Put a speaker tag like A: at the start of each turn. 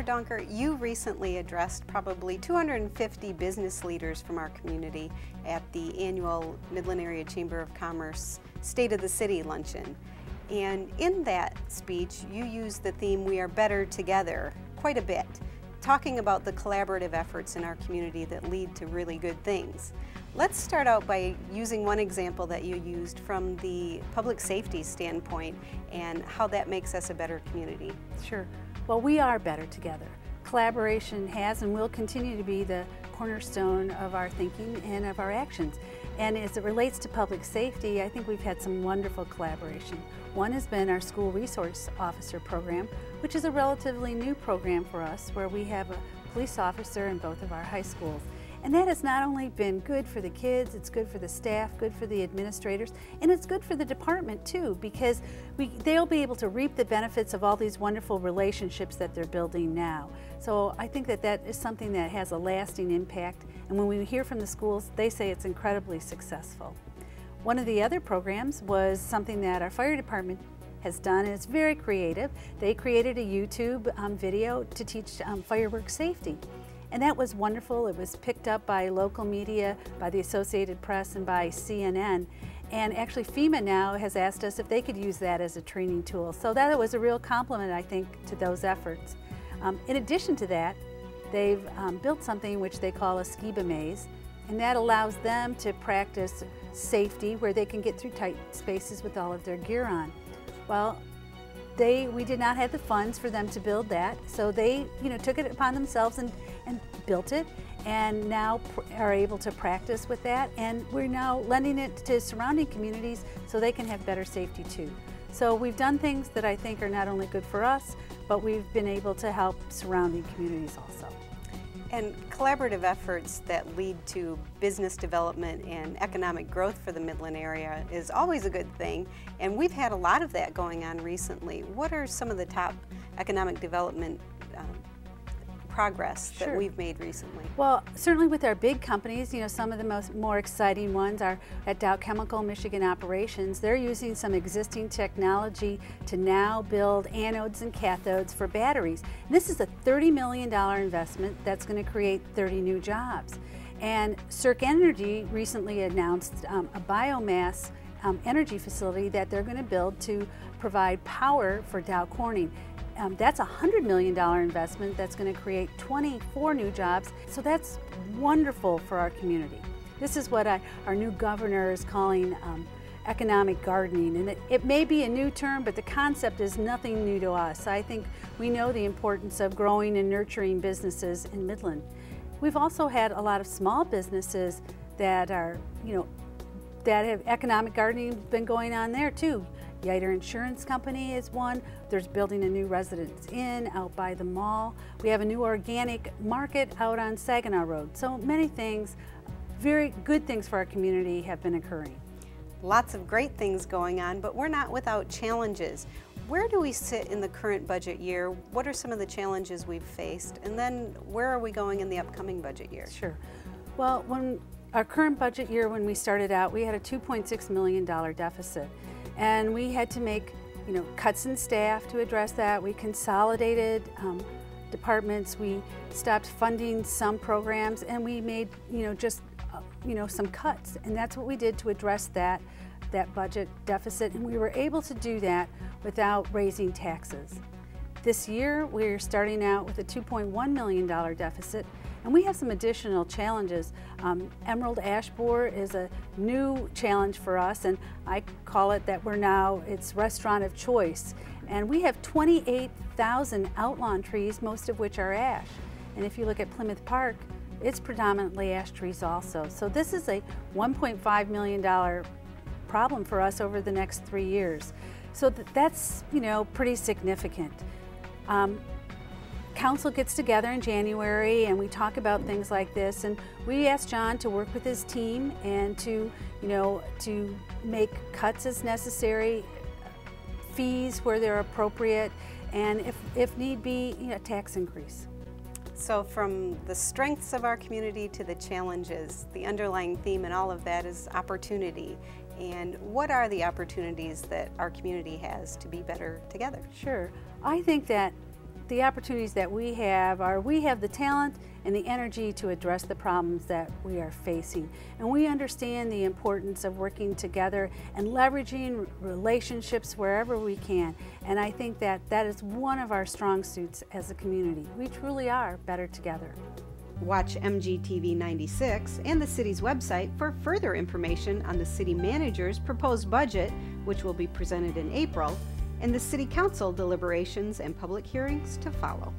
A: Mayor Donker, you recently addressed probably 250 business leaders from our community at the annual Midland Area Chamber of Commerce State of the City Luncheon. And in that speech, you used the theme, "We are better together," quite a bit, talking about the collaborative efforts in our community that lead to really good things. Let's start out by using one example that you used from the public safety standpoint and how that makes us a better community.
B: Sure. Well, we are better together. Collaboration has and will continue to be the cornerstone of our thinking and of our actions. And as it relates to public safety, I think we've had some wonderful collaboration. One has been our School Resource Officer program, which is a relatively new program for us, where we have a police officer in both of our high schools. And that has not only been good for the kids, it's good for the staff, good for the administrators, and it's good for the department too, because they'll be able to reap the benefits of all these wonderful relationships that they're building now. So I think that that is something that has a lasting impact, and when we hear from the schools, they say it's incredibly successful. One of the other programs was something that our fire department has done, and it's very creative. They created a YouTube video to teach firework safety. And that was wonderful. It was picked up by local media, by the Associated Press, and by CNN. And actually FEMA now has asked us if they could use that as a training tool. So that was a real compliment, I think, to those efforts. In addition to that, they've built something which they call a Skiba Maze, and that allows them to practice safety where they can get through tight spaces with all of their gear on. Well, we did not have the funds for them to build that, so they took it upon themselves and built it, and now are able to practice with that, and we're now lending it to surrounding communities so they can have better safety too. So we've done things that I think are not only good for us, but we've been able to help surrounding communities also.
A: And collaborative efforts that lead to business development and economic growth for the Midland area is always a good thing, and we've had a lot of that going on recently. What are some of the top economic development progress that we've made recently?
B: Well, certainly with our big companies, some of the more exciting ones are at Dow Chemical Michigan Operations. They're using some existing technology to now build anodes and cathodes for batteries. And this is a $30 million investment that's going to create 30 new jobs. And Circ Energy recently announced a biomass energy facility that they're going to build to provide power for Dow Corning. That's a $100 million investment that's going to create 24 new jobs, so that's wonderful for our community. This is what our new governor is calling economic gardening, and it may be a new term, but the concept is nothing new to us. I think we know the importance of growing and nurturing businesses in Midland. We've also had a lot of small businesses that are, that have economic gardening been going on there too. Yeiter Insurance Company is one. There's building a new residence inn out by the mall. We have a new organic market out on Saginaw Road. So many things, very good things for our community have been occurring.
A: Lots of great things going on, but we're not without challenges. Where do we sit in the current budget year? What are some of the challenges we've faced? And then where are we going in the upcoming budget year?
B: Sure. Well, when our current budget year, when we started out, we had a $2.6 million deficit. And we had to make, cuts in staff to address that. We consolidated departments. We stopped funding some programs, and we made, some cuts. And that's what we did to address that budget deficit. And we were able to do that without raising taxes. This year, we're starting out with a $2.1 million deficit, and we have some additional challenges. Emerald ash borer is a new challenge for us, and I call it that it's restaurant of choice. And we have 28,000 outlawn trees, most of which are ash. And if you look at Plymouth Park, it's predominantly ash trees also. So this is a $1.5 million problem for us over the next 3 years. So that's, pretty significant. Council gets together in January and we talk about things like this, and we asked John to work with his team and to make cuts as necessary, fees where they're appropriate, and if need be, a tax increase.
A: So from the strengths of our community to the challenges, the underlying theme in all of that is opportunity. And what are the opportunities that our community has to be better together?
B: Sure. I think that the opportunities that we have are we have the talent and the energy to address the problems that we are facing. And we understand the importance of working together and leveraging relationships wherever we can. And I think that that is one of our strong suits as a community. We truly are better together.
A: Watch MGTV 96 and the city's website for further information on the city manager's proposed budget, which will be presented in April, and the City Council deliberations and public hearings to follow.